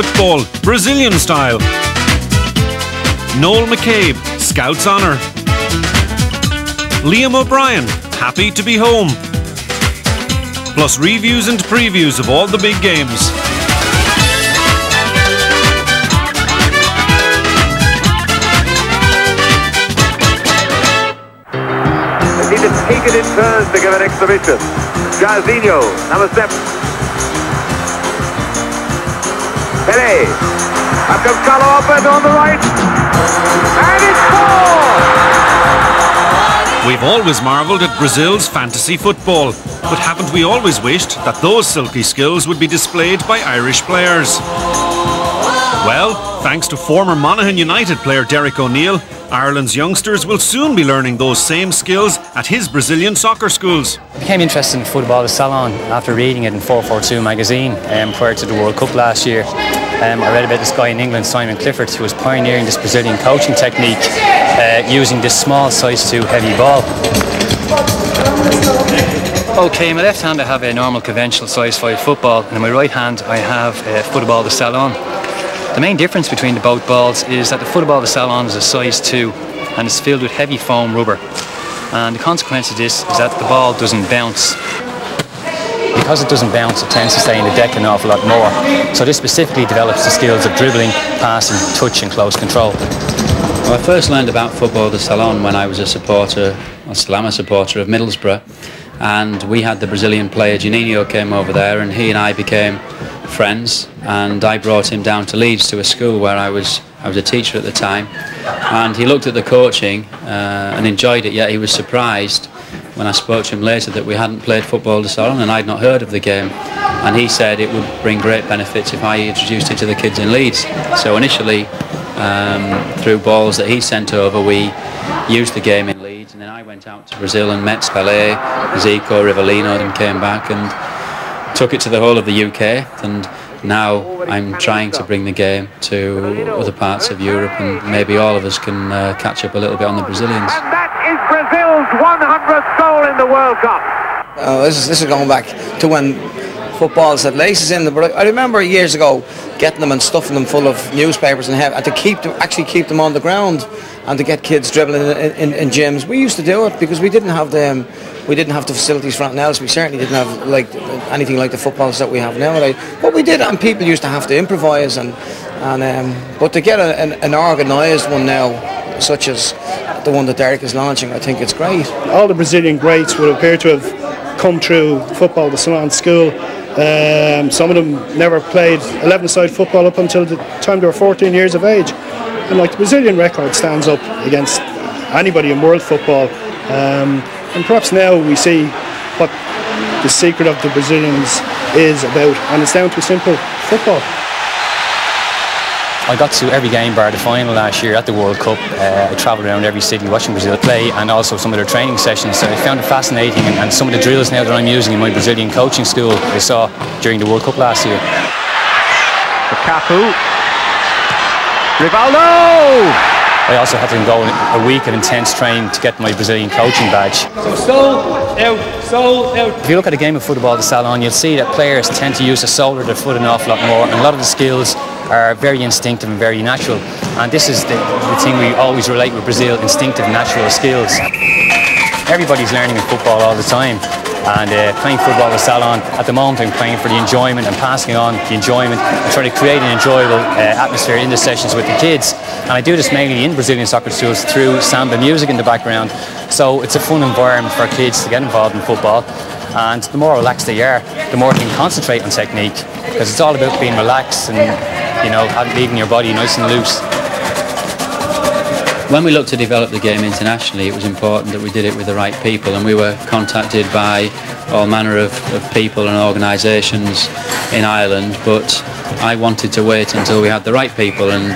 football, Brazilian style. Noel McCabe, Scouts Honour. Liam O'Brien, happy to be home. Plus reviews and previews of all the big games. They need to take it in turns to give an exhibition. Juninho, number 7. Pele. Up comes Carlo Opeth on the right. And it's 4! We've always marvelled at Brazil's fantasy football, but haven't we always wished that those silky skills would be displayed by Irish players? Well, thanks to former Monaghan United player Derek O'Neill, Ireland's youngsters will soon be learning those same skills at his Brazilian soccer schools. I became interested in Futebol de Salao after reading it in 442 magazine prior to the World Cup last year. I read about this guy in England, Simon Clifford, who was pioneering this Brazilian coaching technique using this small size 2 heavy ball. Okay, in my left hand I have a normal conventional size 5 football, and in my right hand I have Futebol de Salao. The main difference between the both balls is that the Futebol de Salao is a size 2 and is filled with heavy foam rubber. And the consequence of this is that the ball doesn't bounce. Because it doesn't bounce, it tends to stay in the deck an awful lot more. So this specifically develops the skills of dribbling, passing, touch and close control. Well, I first learned about Futebol de Salao when I was a supporter, I still am a supporter of Middlesbrough, and we had the Brazilian player Juninho came over there, and he and I became friends, and I brought him down to Leeds to a school where I was a teacher at the time, and he looked at the coaching and enjoyed it, yet he was surprised when I spoke to him later that we hadn't played Futebol de Salao and I'd not heard of the game, and he said it would bring great benefits if I introduced it to the kids in Leeds. So initially through balls that he sent over we used the game in Leeds, and then I went out to Brazil and met Pele, Zico, Rivelino, and came back and took it to the whole of the UK, and now I'm trying to bring the game to other parts of Europe, and maybe all of us can catch up a little bit on the Brazilians. And that is Brazil's 100th goal in the World Cup. This is going back to when footballs had laces in them, but I remember years ago getting them and stuffing them full of newspapers and to keep them on the ground and to get kids dribbling in gyms. We used to do it because we didn't have the facilities for anything else. We certainly didn't have like anything like the footballs that we have nowadays. But we did, and people used to have to improvise but to get an organised one now, such as the one that Derek is launching, I think it's great. All the Brazilian greats would appear to have come through Futebol de Salao school. Some of them never played 11-a-side football up until the time they were 14 years of age. And like the Brazilian record stands up against anybody in world football. And perhaps now we see what the secret of the Brazilians is about, and it's down to simple football. I got to every game bar the final last year at the World Cup. I travelled around every city watching Brazil play, and also some of their training sessions. So I found it fascinating, and some of the drills now that I'm using in my Brazilian coaching school I saw during the World Cup last year. Cafu. Rivaldo! I also had to go a week of intense training to get my Brazilian coaching badge. Sold out. If you look at a game of Futebol de Salao, you'll see that players tend to use the sole of their foot an awful lot more, and a lot of the skills are very instinctive and very natural. And this is the thing we always relate with Brazil: instinctive, natural skills. Everybody's learning in football all the time, and playing Futebol de Salao at the moment, I'm playing for the enjoyment and passing on the enjoyment and trying to create an enjoyable atmosphere in the sessions with the kids. And I do this mainly in Brazilian soccer schools through samba music in the background, so it's a fun environment for kids to get involved in football. And the more relaxed they are, the more they can concentrate on technique, because it's all about being relaxed and, you know, leaving your body nice and loose. When we looked to develop the game internationally, it was important that we did it with the right people, and we were contacted by all manner of people and organisations in Ireland, but I wanted to wait until we had the right people, and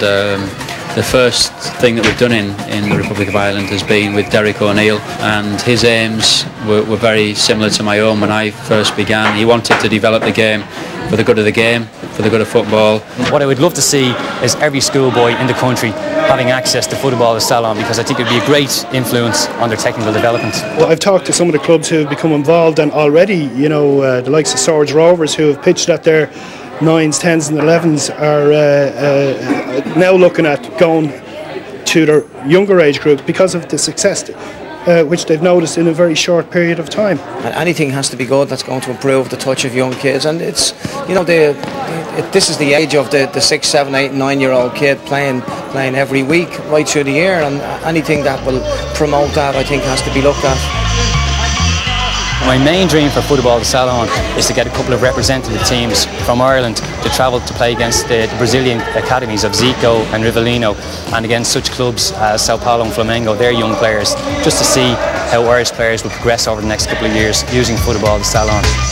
the first thing that we've done in the Republic of Ireland has been with Derek O'Neill, and his aims were very similar to my own when I first began. He wanted to develop the game for the good of the game, for the good of football. What I would love to see is every schoolboy in the country having access to Futebol de Salao, because I think it would be a great influence on their technical development. Well, I've talked to some of the clubs who have become involved, and already, you know, the likes of Swords Rovers, who have pitched at their 9s, 10s and 11s are now looking at going to their younger age group because of the success which they've noticed in a very short period of time. And anything has to be good that's going to improve the touch of young kids, and it's, you know, this is the age of the 6, 7, 8, 9-year-old kid playing every week right through the year, and anything that will promote that, I think, has to be looked at. My main dream for Futebol de Salao is to get a couple of representative teams from Ireland to travel to play against the Brazilian academies of Zico and Rivelino, and against such clubs as Sao Paulo and Flamengo, their young players, just to see how Irish players will progress over the next couple of years using Futebol de Salao.